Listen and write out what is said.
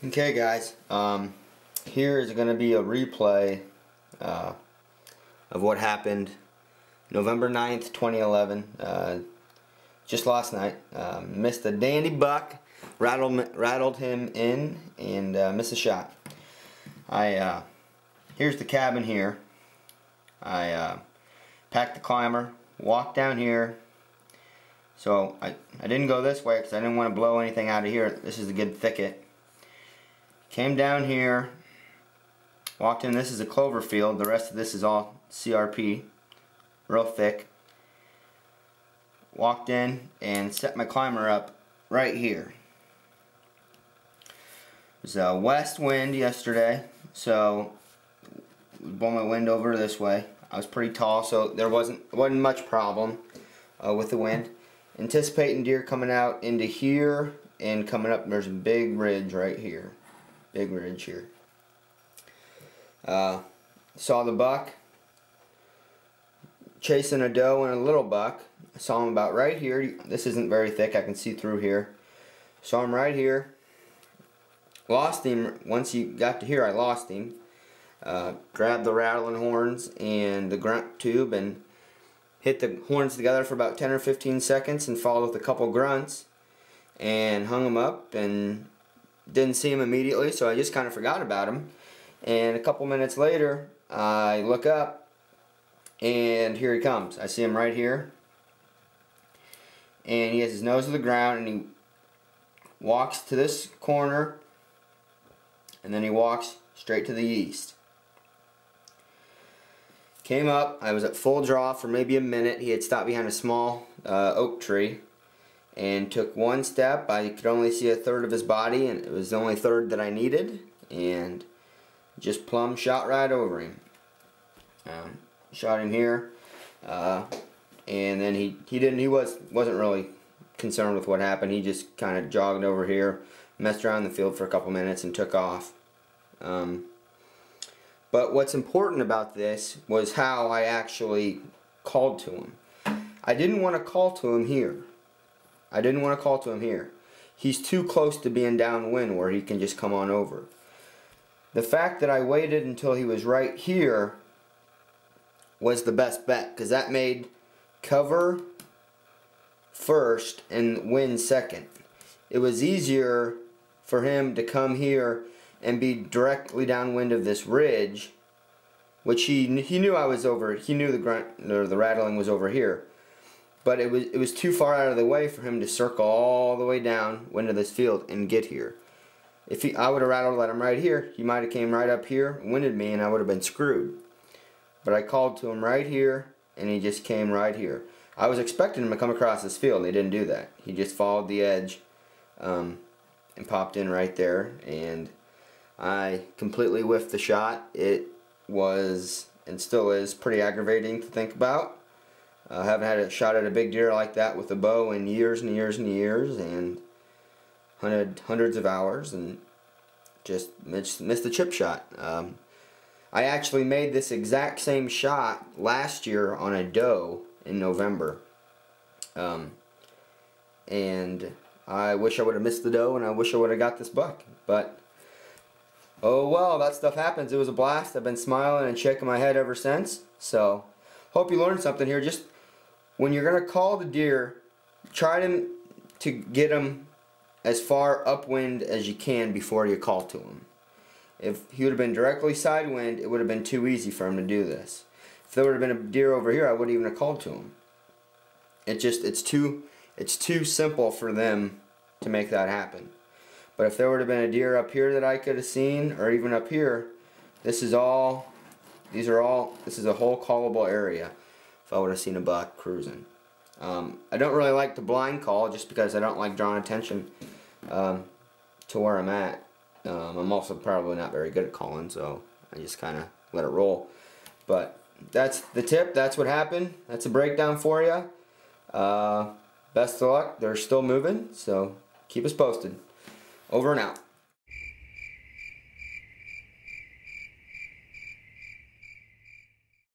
Okay guys, here is going to be a replay of what happened November 9th, 2011, just last night. Missed a dandy buck, rattled him in, and missed a shot. Here's the cabin here. I packed the climber, walked down here. So I didn't go this way because I didn't want to blow anything out of here. This is a good thicket. Came down here, walked in. This is a clover field. The rest of this is all CRP, real thick. Walked in and set my climber up right here. It was a west wind yesterday, so blow my wind over this way. I was pretty tall, so there wasn't much problem with the wind. Anticipating deer coming out into here and coming up. There's a big ridge right here. Big ridge here. Saw the buck chasing a doe and a little buck. I saw him about right here. This isn't very thick. I can see through here. Saw him right here. Lost him. Once he got to here, I lost him. Grabbed the rattling horns and the grunt tube and hit the horns together for about 10 or 15 seconds and followed with a couple grunts and hung him up, and didn't see him immediately, so I just kind of forgot about him. And a couple minutes later, I look up and here he comes. I see him right here, and he has his nose to the ground and he walks to this corner and then he walks straight to the east. Came up, I was at full draw for maybe a minute. He had stopped behind a small oak tree and took one step. I could only see a third of his body, and it was the only third that I needed, and just plumb shot right over him. Shot him here, and then he wasn't really concerned with what happened. He just kind of jogged over here, messed around the field for a couple minutes, and took off. But what's important about this was how I actually called to him. I didn't want to call to him here. I didn't want to call to him here. He's too close to being downwind where he can just come on over. The fact that I waited until he was right here was the best bet, because that made cover first and wind second. It was easier for him to come here and be directly downwind of this ridge, which he knew I was over. He knew the grunt or the rattling was over here, but it was too far out of the way for him to circle all the way downwind of this field and get here. If I would have rattled let him right here, he might have came right up here, winded me, and I would have been screwed. But I called to him right here, and he just came right here. I was expecting him to come across this field, and he didn't do that. He just followed the edge and popped in right there, and I completely whiffed the shot. It was, and still is, pretty aggravating to think about. I haven't had a shot at a big deer like that with a bow in years and years and years, and hundreds of hours, and just missed the chip shot. I actually made this exact same shot last year on a doe in November. And I wish I would have missed the doe, and I wish I would have got this buck. But oh well, that stuff happens. It was a blast. I've been smiling and shaking my head ever since. So, hope you learned something here. Just when you're going to call the deer, try to get him as far upwind as you can before you call to him. If he would have been directly sidewind, it would have been too easy for him to do this. If there would have been a deer over here, I wouldn't even have called to him. It's too simple for them to make that happen. But if there would have been a deer up here that I could have seen, or even up here, this is a whole callable area if I would have seen a buck cruising. I don't really like to blind call just because I don't like drawing attention to where I'm at. I'm also probably not very good at calling, so I just kind of let it roll. But that's the tip. That's what happened. That's a breakdown for you. Best of luck. They're still moving, so keep us posted. Over and out.